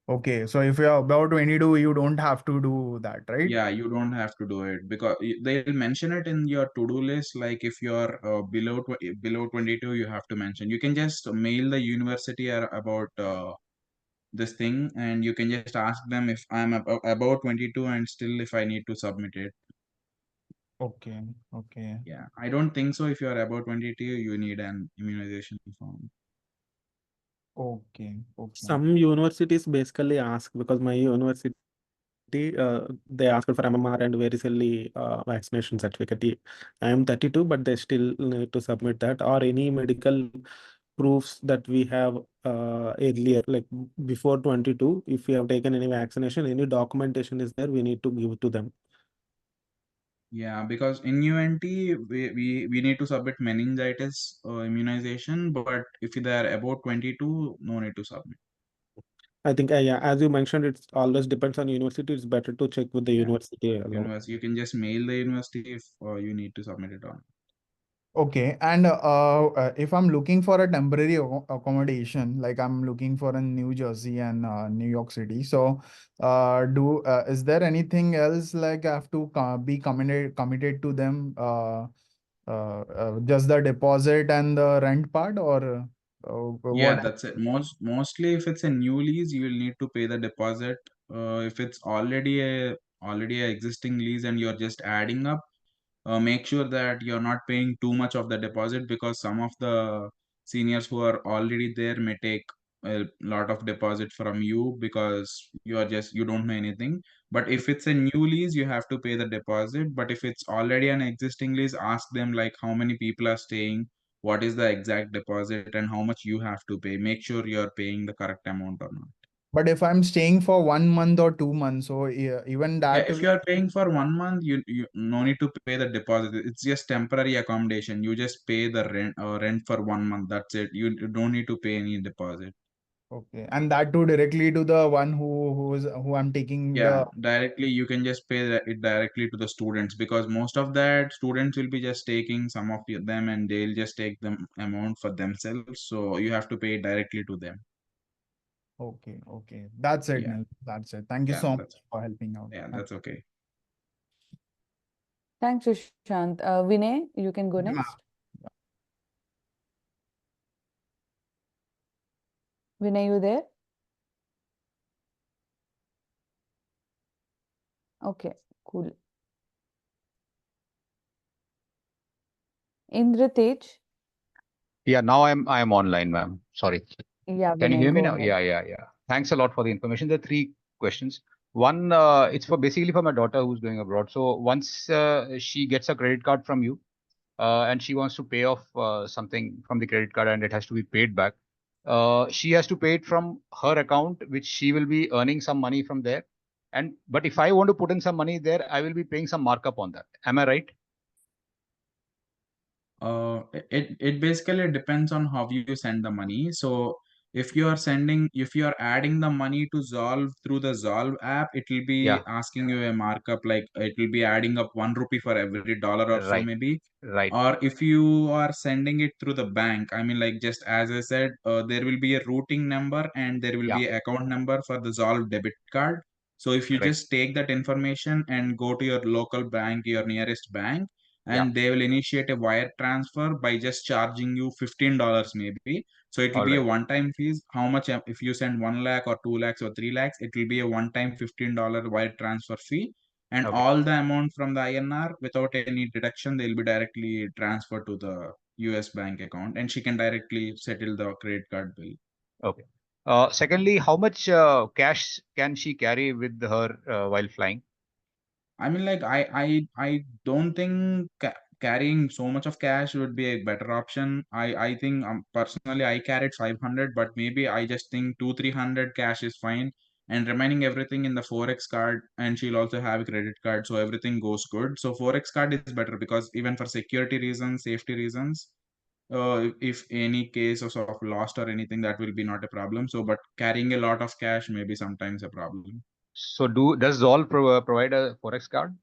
Okay, so if you're about 22, you don't have to do that, right? Yeah, you don't have to do it because they'll mention it in your to-do list. Like if you're below 22, you have to mention. You can just mail the university about this thing, and you can just ask them if I'm about 22 and still if I need to submit it. Okay, okay, Yeah, I don't think so. If you are about 22, you need an immunization form. okay, okay. Some universities basically ask, because my university, they asked for MMR and very silly vaccination certificate. I am 32, but they still need to submit that, or any medical proofs that we have earlier, like before 22. If we have taken any vaccination, any documentation is there, we need to give to them. Yeah, because in UNT, we need to submit meningitis immunization, but if they are about 22, no need to submit. I think, yeah, as you mentioned, it's always depends on university. It's better to check with the Yeah. university alone. You can just mail the university if you need to submit it on. Okay, and if I'm looking for a temporary accommodation, like I'm looking for in New Jersey and New York City, so is there anything else like I have to be committed to them? Just the deposit and the rent part, or Yeah, what? that's it. Mostly if it's a new lease, you will need to pay the deposit. If it's already a existing lease and you're just adding up, make sure that you're not paying too much of the deposit, because some of the seniors who are already there may take a lot of deposit from you because you don't know anything. But if it's a new lease, you have to pay the deposit. But if it's already an existing lease, ask them like how many people are staying, what is the exact deposit, and how much you have to pay. Make sure you're paying the correct amount or not. But if I'm staying for 1 month or 2 months, so even Yeah, that if you are paying for 1 month, you no need to pay the deposit. It's just temporary accommodation. You just pay the rent for 1 month. That's it. You don't need to pay any deposit. okay, and that too directly to the one who I'm taking Yeah, the. directly you can just pay it directly to the students, because most of that students will be just taking some of them and they'll just take them amount for themselves. So you have to pay directly to them. Okay, okay. That's it, Yeah, Nil. That's it. Thank you yeah, so much for helping out. that's okay. Thanks, Sushant. Vinay, you can go Yeah. next. Vinay, you there? Okay, cool. Indra Tej? Yeah, now I'm online, ma'am. Sorry. Yeah, Can you Vinay, hear me go now? ahead. Yeah. Thanks a lot for the information. There are three questions. One, it's for basically for my daughter who's going abroad. So once she gets a credit card from you, and she wants to pay off something from the credit card and it has to be paid back, she has to pay it from her account, which she will be earning some money from there. But if I want to put in some money there, I will be paying some markup on that. Am I right? It basically depends on how you send the money. So if you are adding the money to Zolve through the Zolve app, it will be Yeah, asking you a markup, like it will be adding up 1 rupee for every dollar or so right, maybe. right. Or if you are sending it through the bank, I mean, like just as I said, there will be a routing number and there will Yeah, be an account number for the Zolve debit card. So if you correct. just take that information and go to your local bank, your nearest bank, Yeah, and they will initiate a wire transfer by just charging you $15 maybe. So it will all be a right. one-time fees. How much if you send 1 lakh or 2 lakhs or 3 lakhs, it will be a one-time $15 wire transfer fee, and Okay. all the amount from the INR without any deduction, they'll be directly transferred to the US bank account, and she can directly settle the credit card bill. Okay. Secondly, how much cash can she carry with her while flying? I mean, like I don't think carrying so much of cash would be a better option. I think personally I carried 500, but maybe I just think 200-300 cash is fine, and remaining everything in the Forex card. And she'll also have a credit card, so everything goes good. So Forex card is better because even for security reasons, safety reasons, if any case of lost or anything, that will be not a problem. So, but carrying a lot of cash may be sometimes a problem. So does Zolve provide a forex card?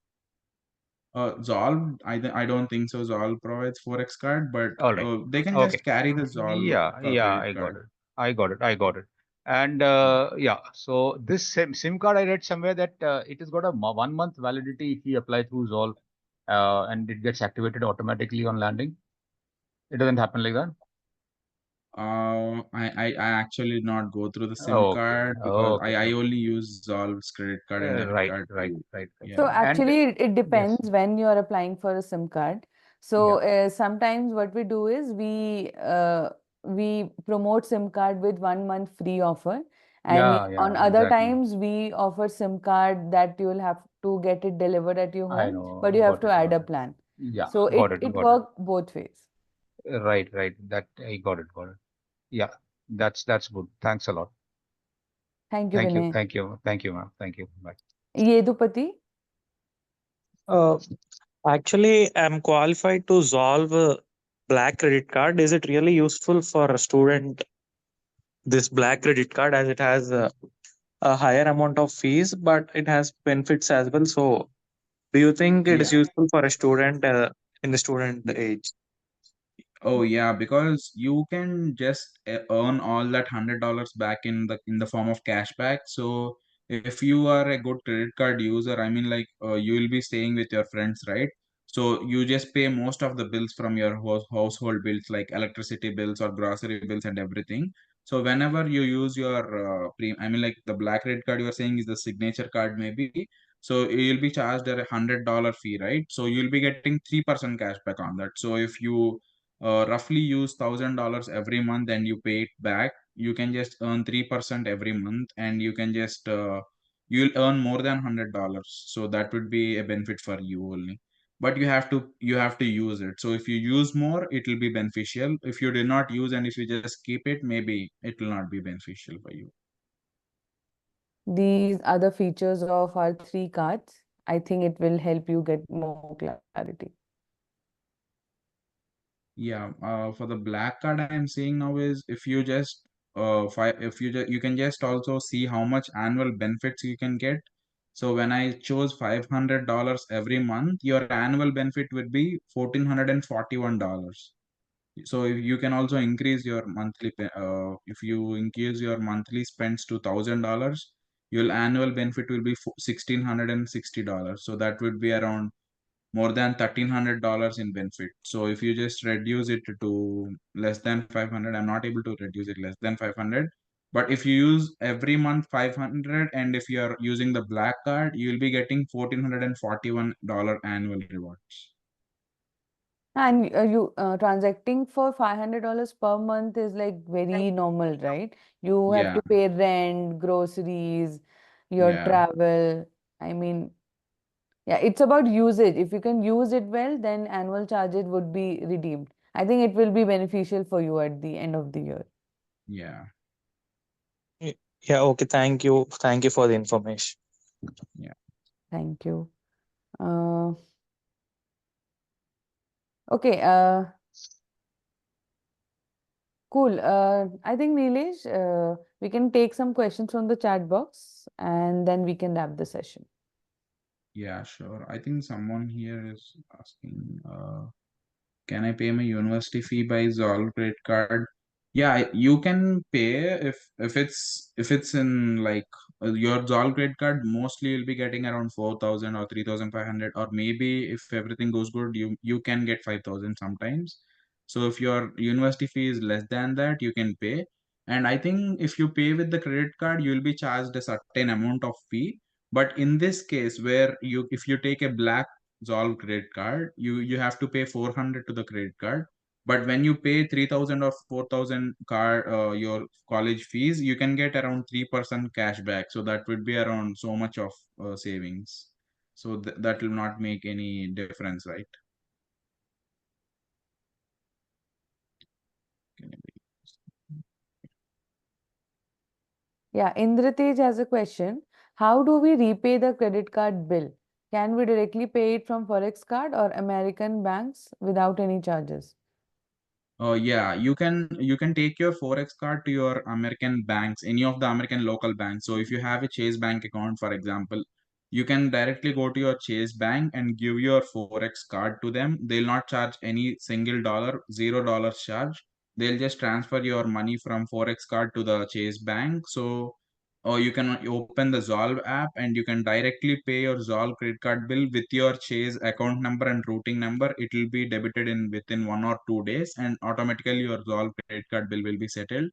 Zolve, I don't think so. Zolve provides Forex card, but All right. they can Okay. just carry the Zolve Yeah, yeah, credit I got card. it. I got it. I got it. And yeah, so this SIM card I read somewhere that it has got a 1 month validity if you apply through Zolve, and it gets activated automatically on landing. It doesn't happen like that. I actually not go through the SIM Okay. card because Okay. I only use Zolve's credit card and debit Right, card right, to, right, right. So yeah. And actually, it yes, depends when you are applying for a SIM card. yeah, So sometimes what we do is we promote SIM card with 1 month free offer, and yeah, on yeah, other exactly. times we offer SIM card that you will have to get it delivered at your I home, but know. you have Got to it, add got a it. plan. Yeah, So got it it, it got it. works both ways. Right, right. That I got it, got it. Yeah, that's good. Thanks a lot. Thank you, Thank you, Vinay. thank you, thank you, ma'am. Thank you. Bye. Yedupati? Uh, Actually, I'm qualified to solve a black credit card. Is it really useful for a student, this black credit card, as it has a higher amount of fees, but it has benefits as well? So, do you think it is Yeah. useful for a student in the student age? Oh yeah, because you can just earn all that $100 back in the form of cashback. So if you are a good credit card user, I mean, like you will be staying with your friends, right? So you just pay most of the bills from your household bills, like electricity bills or grocery bills and everything. So whenever you use your I mean, like the black credit card you are saying is the signature card maybe. So you'll be charged a $100 fee, right? So you'll be getting 3% cashback on that. So if you roughly use $1,000 every month and you pay it back, you can just earn 3% every month, and you can just you'll earn more than $100. So that would be a benefit for you only. But you have to use it. So if you use more, it will be beneficial. If you do not use and if you just keep it, maybe it will not be beneficial for you. These are the features of our three cards. I think it will help you get more clarity. Yeah, for the black card I'm seeing now is if you just if you can just also see how much annual benefits you can get. So when I chose $500 every month, your annual benefit would be $1,441. So if you can also increase your if you increase your monthly spends to $1,000, your annual benefit will be $1,660. So that would be around more than $1,300 in benefit. So if you just reduce it to less than 500, I'm not able to reduce it less than 500. But if you use every month 500, and if you are using the black card, you will be getting $1,441 annual rewards. And you transacting for $500 per month is like very normal, right? You have Yeah, to pay rent, groceries, your yeah, travel. I mean, yeah, it's about usage. If you can use it well, then annual charges would be redeemed. I think it will be beneficial for you at the end of the year. yeah, Yeah, okay. Thank you. Thank you for the information. yeah. Thank you. Uh, okay. Cool. I think Neelesh, we can take some questions from the chat box and then we can wrap the session. Yeah, sure. I think someone here is asking, can I pay my university fee by Zolve credit card? Yeah, you can pay if it's in like your Zolve credit card. Mostly you'll be getting around 4,000 or 3,500, or maybe if everything goes good, you can get 5,000 sometimes. So if your university fee is less than that, you can pay. And I think if you pay with the credit card, you'll be charged a certain amount of fee. But in this case, where if you take a black Zolve credit card, you have to pay 400 to the credit card. But when you pay 3,000 or 4,000 card your college fees, you can get around 3% cash back. So that would be around so much of savings. So that will not make any difference, right? Can I Yeah, Indratej has a question. How do we repay the credit card bill? Can we directly pay it from Forex card or American banks without any charges? Yeah, you can take your Forex card to your American banks, any of the American local banks. So if you have a Chase Bank account, for example, you can directly go to your Chase Bank and give your Forex card to them. They'll not charge any single dollar, $0 charge. They'll just transfer your money from Forex card to the Chase Bank. So or you can open the Zolve app and you can directly pay your Zolve credit card bill with your Chase account number and routing number. It will be debited in within 1 or 2 days, and automatically your Zolve credit card bill will be settled,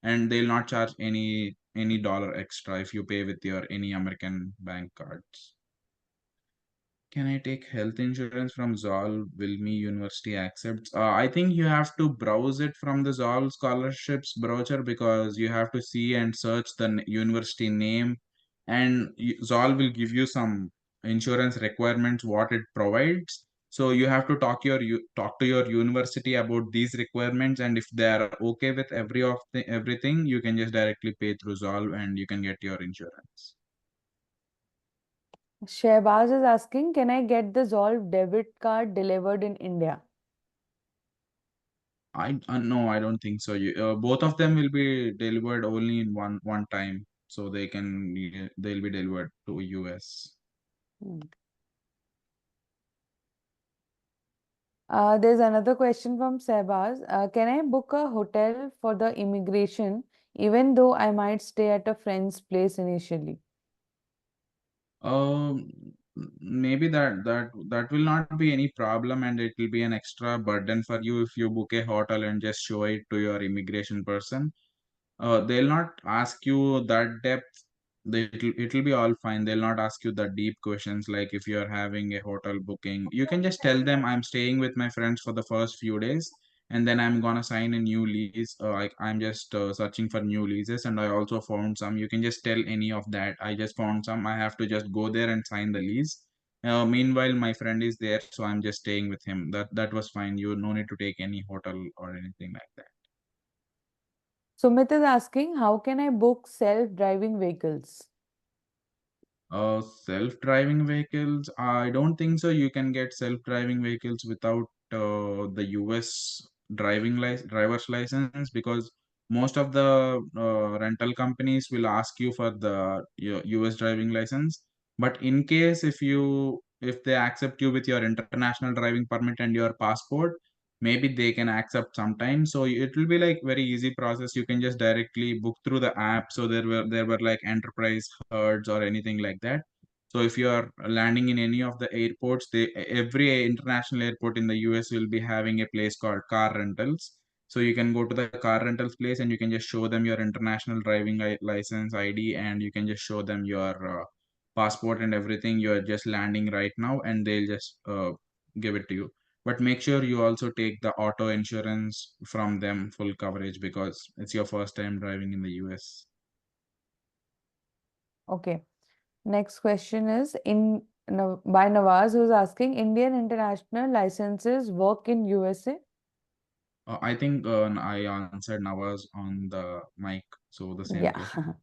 and they'll not charge any dollar extra if you pay with your any American bank cards. Can I take health insurance from Zolve? Will me university accept? I think you have to browse it from the Zolve scholarships brochure, because you have to see and search the university name, and Zolve will give you some insurance requirements what it provides. So you have to talk to your university about these requirements, and if they are okay with everything, you can just directly pay through Zolve and you can get your insurance. Shehbaz is asking, can I get the Zolve debit card delivered in India? I no, I don't think so. Both of them will be delivered only in one time, so they'll be delivered to US. Hmm. There's another question from Shehbaz. Can I book a hotel for the immigration even though I might stay at a friend's place initially? Um, Maybe that will not be any problem, and it will be an extra burden for you if you book a hotel and just show it to your immigration person. They'll not ask you that depth. It'll be all fine. They'll not ask you the deep questions like if you're having a hotel booking. You can just tell them I'm staying with my friends for the first few days, and then I'm gonna sign a new lease. I'm just searching for new leases, and I also found some. You can just tell any of that. I just found some. I have to just go there and sign the lease. Meanwhile, my friend is there, so I'm just staying with him. That was fine. You no need to take any hotel or anything like that. Sumit is asking, how can I book self-driving vehicles? Self-driving vehicles, I don't think so. You can get self-driving vehicles without the US driver's license, because most of the rental companies will ask you for the US driving license. But in case if they accept you with your international driving permit and your passport, maybe they can accept sometime. So it will be like very easy process. You can just directly book through the app. So there were like enterprise herds or anything like that. So if you are landing in any of the airports, every international airport in the US will be having a place called car rentals. So you can go to the car rentals place and you can just show them your international driving license ID, and you can just show them your passport and everything. You are just landing right now, and they'll just give it to you. But make sure you also take the auto insurance from them, full coverage, because it's your first time driving in the US. Okay. Next question is by Nawaz, who's asking, Indian international licenses work in USA? I think I answered Nawaz on the mic, so the same Yeah. question.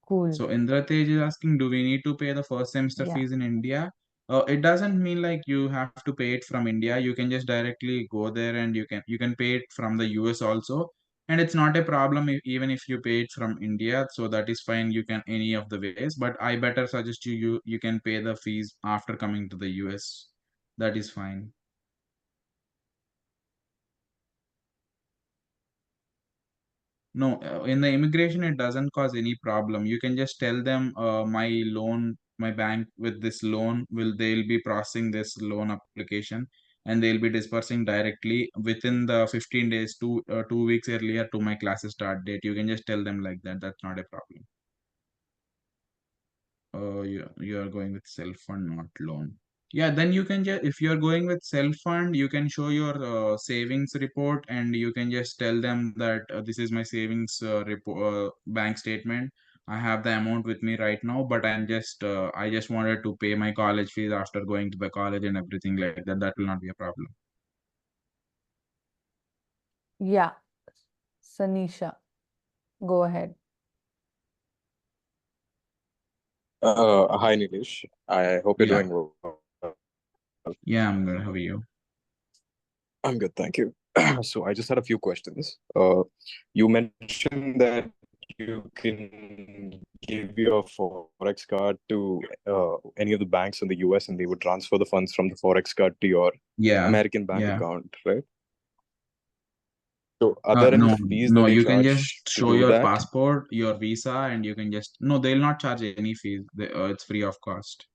Cool. So Indra Tej is asking, do we need to pay the first semester Yeah. fees in India? It doesn't mean like you have to pay it from India. You can just directly go there and you can pay it from the US also. And it's not a problem even if you pay it from India, so that is fine. You can any of the ways, but I better suggest you can pay the fees after coming to the US. That is fine. No, in the immigration, it doesn't cause any problem. You can just tell them, my bank with this loan they'll be processing this loan application, and they'll be dispersing directly within the 15 days, 2 weeks earlier to my classes start date. You can just tell them like that. That's not a problem. You are going with self fund, not loan. Yeah, then you can just, if you're going with self fund, you can show your savings report, and you can just tell them that this is my savings report, bank statement. I have the amount with me right now, but I just wanted to pay my college fees after going to the college and everything like that. That will not be a problem. Yeah, Sanisha, go ahead. Hi, Neelesh. I hope you're Yeah, doing well. yeah, I'm good. How are you? I'm good, thank you. So I just had a few questions. You mentioned that you can give your Forex card to any of the banks in the US and they would transfer the funds from the Forex card to your Yeah, American bank yeah. account, right? So are there any No, fees no, that they you can just charge to show do your that? passport, your visa, and you can just, no, they'll not charge any fees. It's free of cost.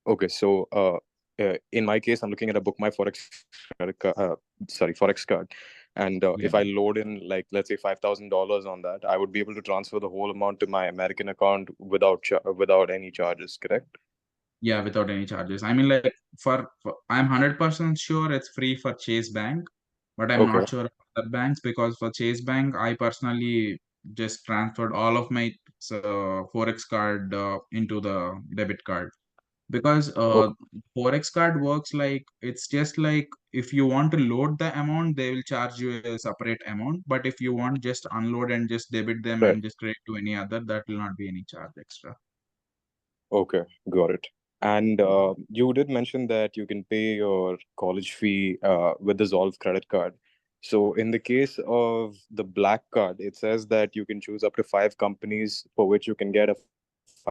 Okay, so in my case, I'm looking at a book my Forex Forex card, and Yeah, if I load in like let's say $5,000 on that, I would be able to transfer the whole amount to my American account without any charges, correct? yeah, without any charges. I mean, like I'm 100% sure it's free for Chase Bank, but I'm Okay, not sure of other banks, because for Chase Bank, I personally just transferred all of my Forex card into the debit card. Because okay, Forex card works like, it's just like if you want to load the amount, they will charge you a separate amount. But if you want just unload and just debit them right. and just credit to any other, that will not be any charge extra. Okay, got it. And you did mention that you can pay your college fee with the Zolve credit card. So in the case of the black card, it says that you can choose up to 5 companies for which you can get a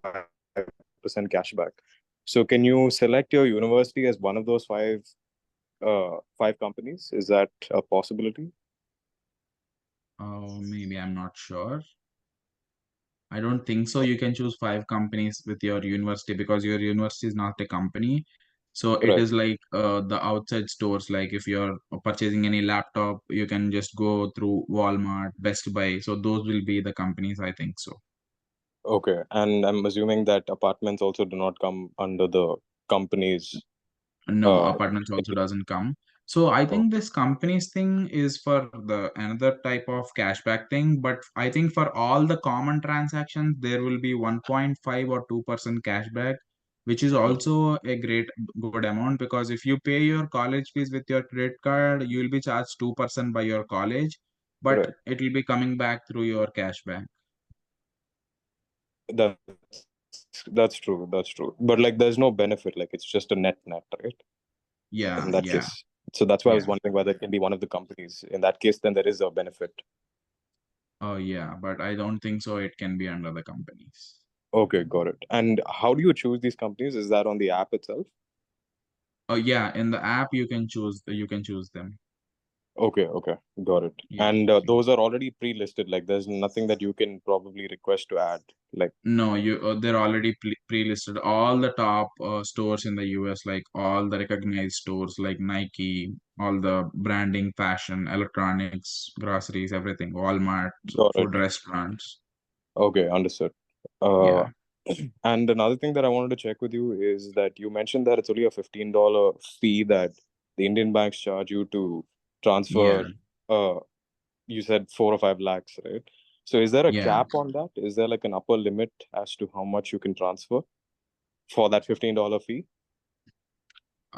5% cashback. So can you select your university as one of those five companies? Is that a possibility? Maybe I'm not sure. I don't think so. You can choose 5 companies with your university, because your university is not a company. So it Right. is like the outside stores. Like if you're purchasing any laptop, you can just go through Walmart, Best Buy. So those will be the companies, I think so. Okay. And I'm assuming that apartments also do not come under the companies. No, Uh, apartments also doesn't come. So I oh, think this companies thing is for the another type of cashback thing, but I think for all the common transactions, there will be 1.5 or 2% cashback, which is also a great good amount, because if you pay your college fees with your credit card, you will be charged 2% by your college, but right. it will be coming back through your cashback. That's that's true. That's true. But like, there's no benefit. Like, it's just a net, right? In Yeah, that yeah, case. So that's why I was yeah. wondering whether it can be one of the companies. In that case, then there is a benefit. Oh, yeah, but I don't think so. It can be under the companies. Okay, got it. And how do you choose these companies? Is that on the app itself? Oh, yeah, in the app you can choose them. Okay, okay, got it. Yeah. And those are already pre-listed. Like, there's nothing that you can probably request to add. Like, No, they're already pre-listed. All the top stores in the US, like all the recognized stores like Nike, all the branding, fashion, electronics, groceries, everything, Walmart, got it. food restaurants. Okay, understood. Uh, Yeah. and another thing that I wanted to check with you is that you mentioned that it's only a $15 fee that the Indian banks charge you to transfer. Yeah. Uh, you said 4 or 5 lakhs, right? So is there a Yeah. cap on that? Is there like an upper limit as to how much you can transfer for that $15 fee?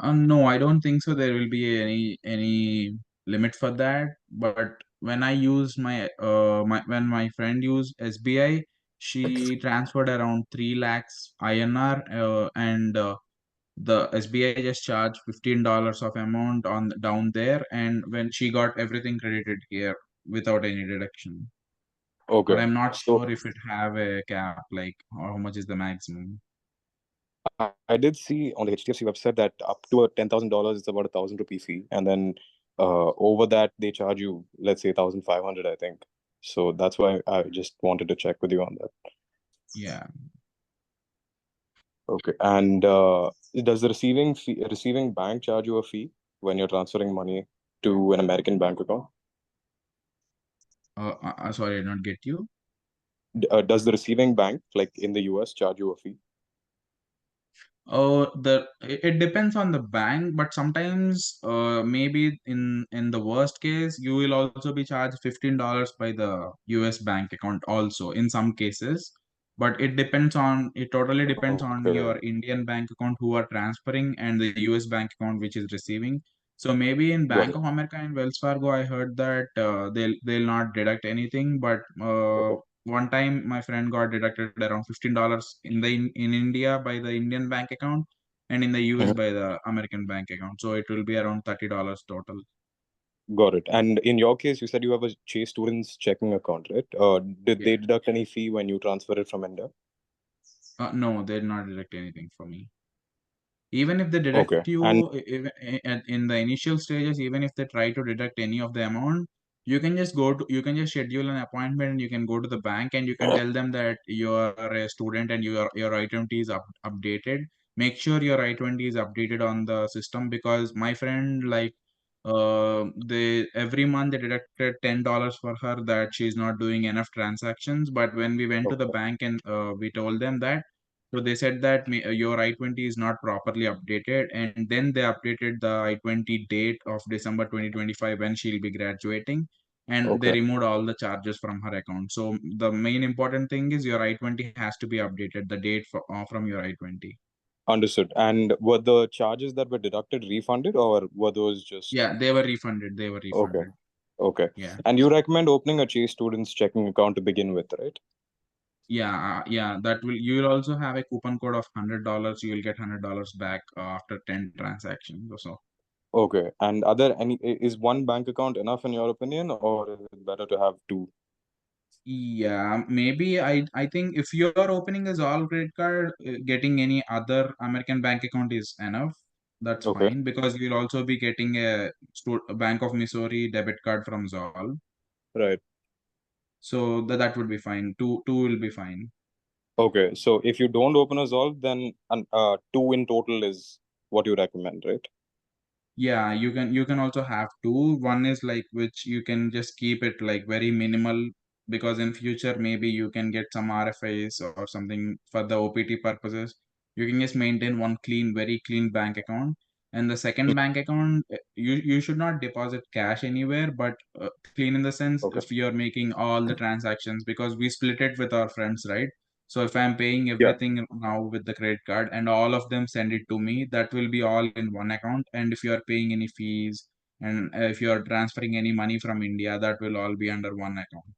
No, I don't think so. There will be any limit for that. But when I use when my friend used SBI, she transferred around 3 lakhs INR, and the SBI just charged $15 of amount on down there, and when she got everything credited here without any deduction. But Okay. I'm not So sure if it have a cap, like how much is the maximum. I did see on the HDFC website that up to a $10,000 is about ₹1,000 fee, and then over that they charge you, let's say 1,500, I think. So that's why I just wanted to check with you on that. Yeah. Okay. And does the receiving bank charge you a fee when you're transferring money to an American bank account? Sorry, I did not get you. Does the receiving bank, like in the US, charge you a fee? Oh, it depends on the bank, but sometimes maybe in the worst case you will also be charged $15 by the US bank account also in some cases. But it totally depends on Okay. your Indian bank account who are transferring and the US bank account which is receiving. So maybe in Got Bank it. of America and Wells Fargo, I heard that they'll not deduct anything, but Okay. one time my friend got deducted around $15 in India by the Indian bank account and in the US Mhm. by the American bank account. So it will be around $30 total. Got it. And in your case, you said you have a Chase Students checking account, right? Did Yeah. they deduct any fee when you transfer it from India? No, they'll not deduct anything for me. Even if they Okay. deduct And you in the initial stages, even if they try to deduct any of the amount, you can just schedule an appointment and you can go to the bank and you can tell them that you're a student and your I-20 is updated. Make sure your I-20 is updated on the system, because my friend, like, they every month they deducted $10 for her that she's not doing enough transactions. But when we went to the okay. bank and we told them that, so they said that your I-20 is not properly updated, and then they updated the I-20 date of December 2025 when she'll be graduating, and they Okay. removed all the charges from her account. So the main important thing is your I-20 has to be updated, the date from your I-20. Understood. And were the charges that were deducted refunded, or were those just Yeah, they were refunded. They were okay? refunded. Okay. Yeah. And you recommend opening a Chase Students checking account to begin with, right? Yeah, that will you will also have a coupon code of $100. You will get $100 back after 10 transactions or so. Okay. And are there is one bank account enough in your opinion, or is it better to have two? Yeah, maybe I think if you're opening a Zolve credit card, getting any other American bank account is enough. That's Okay. fine, because you'll also be getting a Bank of Missouri debit card from Zolve. Right. So that would be fine. Two will be fine. Okay. So if you don't open a Zolve, then two in total is what you recommend, right? Yeah, you can also have two. One is like which you can just keep it like very minimal, because in future maybe you can get some RFIs or something for the OPT purposes. You can just maintain one very clean bank account. And the second bank account, you should not deposit cash anywhere, but clean in the sense Okay. if you're making all the transactions, because we split it with our friends, right? So if I'm paying Yeah. everything now with the credit card and all of them send it to me, that will be all in one account. And if you are paying any fees and if you are transferring any money from India, that will all be under one account.